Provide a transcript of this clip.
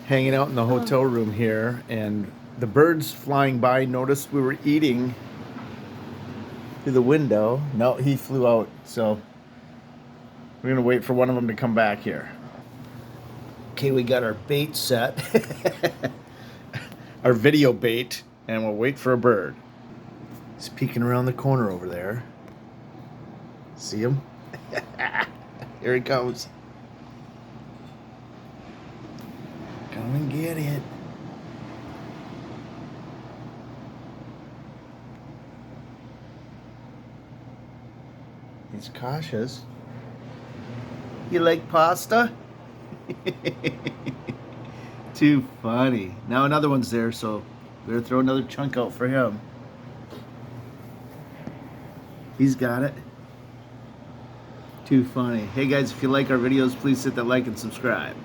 hanging out in the hotel room here, and the birds flying by noticed we were eating through the window. No, he flew out, so we're gonna wait for one of them to come back here. Okay, we got our bait set, our video bait, and we'll wait for a bird. He's peeking around the corner over there. See him? Here he comes. Come and get it. He's cautious. You like pasta? Too funny. Now another one's there, so we're gonna throw another chunk out for him. He's got it. Too funny. Hey guys, if you like our videos, please hit that like and subscribe.